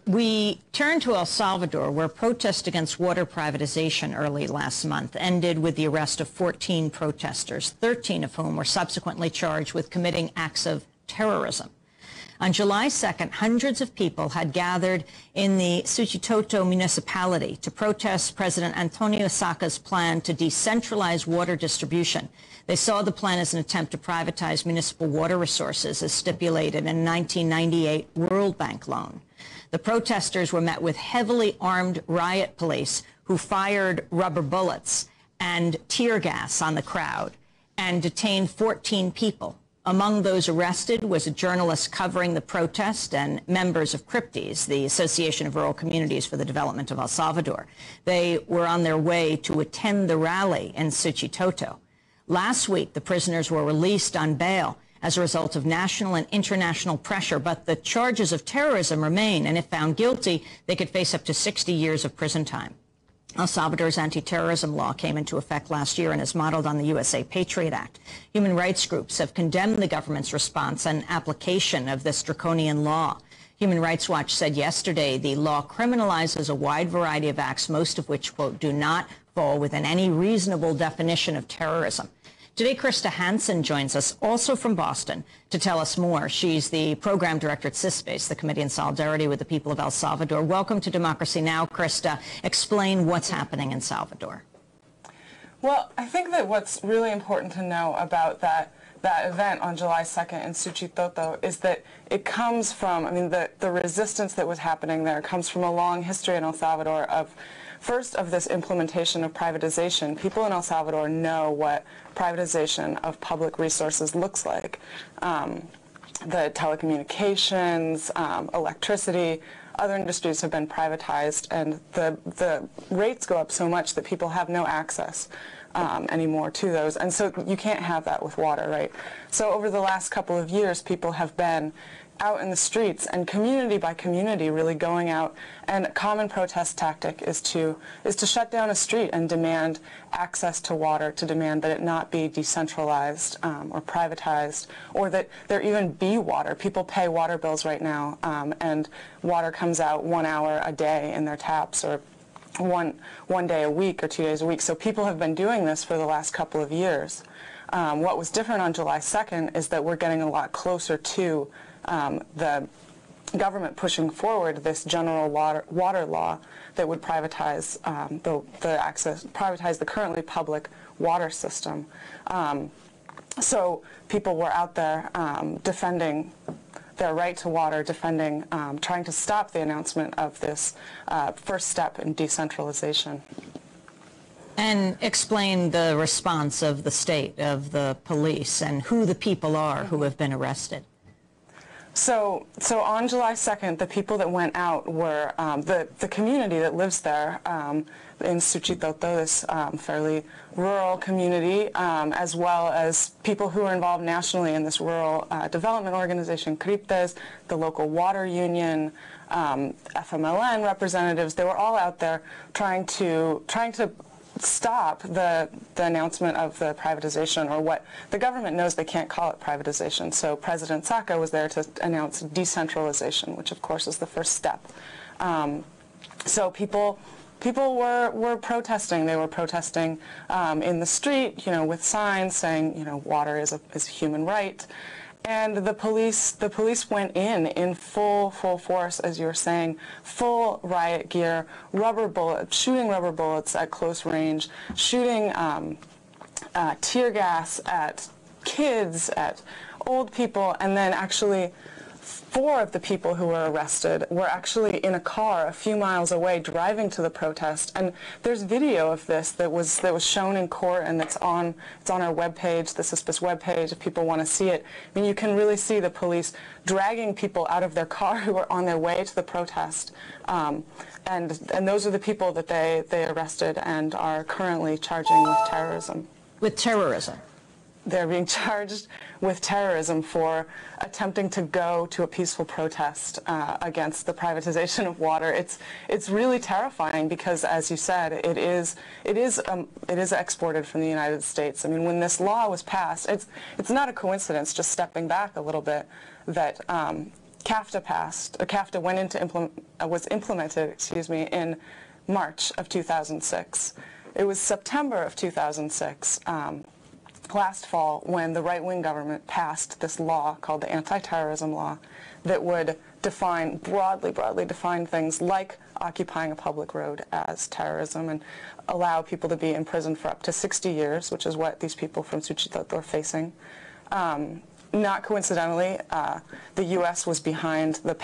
We turn to El Salvador, where protests against water privatization early last month ended with the arrest of 14 protesters, 13 of whom were subsequently charged with committing acts of terrorism. On July 2nd, hundreds of people had gathered in the Suchitoto municipality to protest President Antonio Saca's plan to decentralize water distribution. They saw the plan as an attempt to privatize municipal water resources as stipulated in a 1998 World Bank loan. The protesters were met with heavily armed riot police who fired rubber bullets and tear gas on the crowd and detained 14 people. Among those arrested was a journalist covering the protest and members of CISPES, the Association of Rural Communities for the Development of El Salvador. They were on their way to attend the rally in Suchitoto. Last week, the prisoners were released on bail as a result of national and international pressure, but the charges of terrorism remain, and if found guilty, they could face up to 60 years of prison time. El Salvador's anti-terrorism law came into effect last year and is modeled on the USA Patriot Act. Human rights groups have condemned the government's response and application of this draconian law. Human Rights Watch said yesterday the law criminalizes a wide variety of acts, most of which, quote, do not fall within any reasonable definition of terrorism. Today, Krista Hansen joins us, also from Boston, to tell us more. She's the program director at CISPES, the Committee in Solidarity with the People of El Salvador. Welcome to Democracy Now!, Krista. Explain what's happening in Salvador. Well, I think that what's really important to know about that event on July 2nd in Suchitoto is that it comes from, the resistance that was happening there comes from a long history in El Salvador of, first, of this implementation of privatization. People in El Salvador know what privatization of public resources looks like. The telecommunications, electricity, other industries have been privatized, and the rates go up so much that people have no access anymore to those. And so you can't have that with water, right? So over the last couple of years, people have been out in the streets and community by community really going out, and a common protest tactic is to shut down a street and demand access to water, to demand that it not be decentralized or privatized, or that there even be water. People pay water bills right now, and water comes out 1 hour a day in their taps, or one day a week or 2 days a week. So people have been doing this for the last couple of years. What was different on July 2nd is that we're getting a lot closer to the government pushing forward this general water law that would privatize privatize the currently public water system. So people were out there defending their right to water, defending, trying to stop the announcement of this first step in decentralization. And explain the response of the state, of the police, and who the people are who have been arrested. So on July 2nd, the people that went out were the community that lives there in Suchitoto, this fairly rural community, as well as people who are involved nationally in this rural development organization, CISPES, the local water union, FMLN representatives. They were all out there trying to stop the announcement of the privatization, or what the government knows they can't call it privatization. So President Saca was there to announce decentralization, which of course is the first step. So people were protesting. They were protesting in the street, with signs saying, water is a human right. And the police went in full force, as you were saying, full riot gear, shooting rubber bullets at close range, shooting tear gas at kids, at old people, and then actually 4 of the people who were arrested were actually in a car a few miles away driving to the protest. And there's video of this that was shown in court, and it's on our webpage, the CISPES webpage, if people want to see it. You can really see the police dragging people out of their car who were on their way to the protest. And those are the people that they arrested and are currently charging with terrorism. With terrorism? They're being charged with terrorism for attempting to go to a peaceful protest against the privatization of water. It's really terrifying because, as you said, it is exported from the United States. When this law was passed, it's not a coincidence, just stepping back a little bit, that CAFTA was implemented, in March of 2006. It was September of 2006, last fall, when the right-wing government passed this law called the anti-terrorism law that would broadly define things like occupying a public road as terrorism and allow people to be imprisoned for up to 60 years, which is what these people from Suchitoto are facing. Not coincidentally, the U.S. was behind the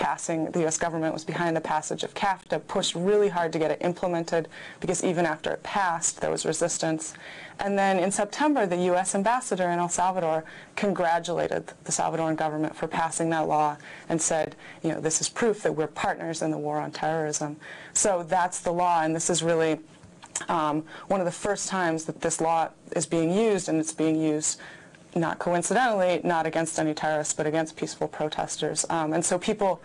U.S. government was behind the passage of CAFTA, pushed really hard to get it implemented because even after it passed, there was resistance. And then in September, the U.S. ambassador in El Salvador congratulated the Salvadoran government for passing that law and said, this is proof that we're partners in the war on terrorism. So that's the law, and this is really one of the first times that this law is being used, and it's being used not coincidentally, not against any terrorists, but against peaceful protesters. And so people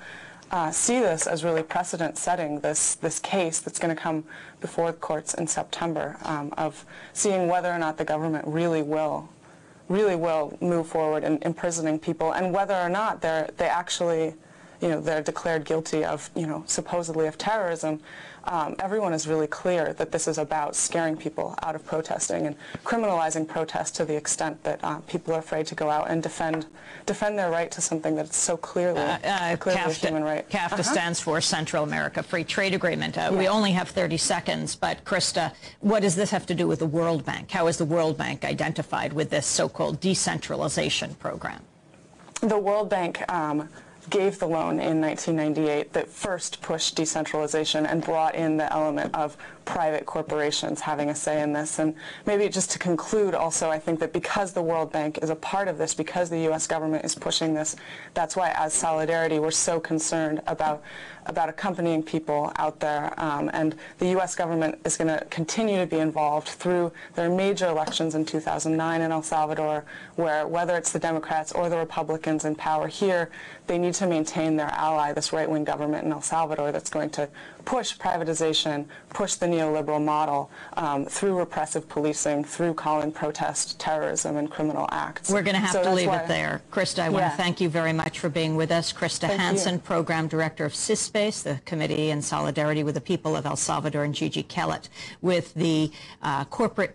see this as really precedent-setting, this case that's going to come before the courts in September, of seeing whether or not the government really will move forward in imprisoning people, and whether or not they're declared guilty of, supposedly of terrorism. Everyone is really clear that this is about scaring people out of protesting and criminalizing protest to the extent that people are afraid to go out and defend their right to something that's so clearly a human right. CAFTA stands for Central America Free Trade Agreement. We only have 30 seconds, but Krista, what does this have to do with the World Bank? How is the World Bank identified with this so-called decentralization program? The World Bank gave the loan in 1998 that first pushed decentralization and brought in the element of private corporations having a say in this. And maybe just to conclude also, I think that because the World Bank is a part of this, because the U.S. government is pushing this, that's why as Solidarity we're so concerned about accompanying people out there. And the U.S. government is going to continue to be involved through their major elections in 2009 in El Salvador, where whether it's the Democrats or the Republicans in power here, they need to maintain their ally, this right-wing government in El Salvador that's going to push privatization, push the neoliberal model through repressive policing, through calling protest terrorism and criminal acts. We're going to have to leave it there. Krista, I want to thank you very much for being with us. Krista Hansen, Program Director of CISPES, the Committee in Solidarity with the People of El Salvador, and Gigi Kellett with the Corporate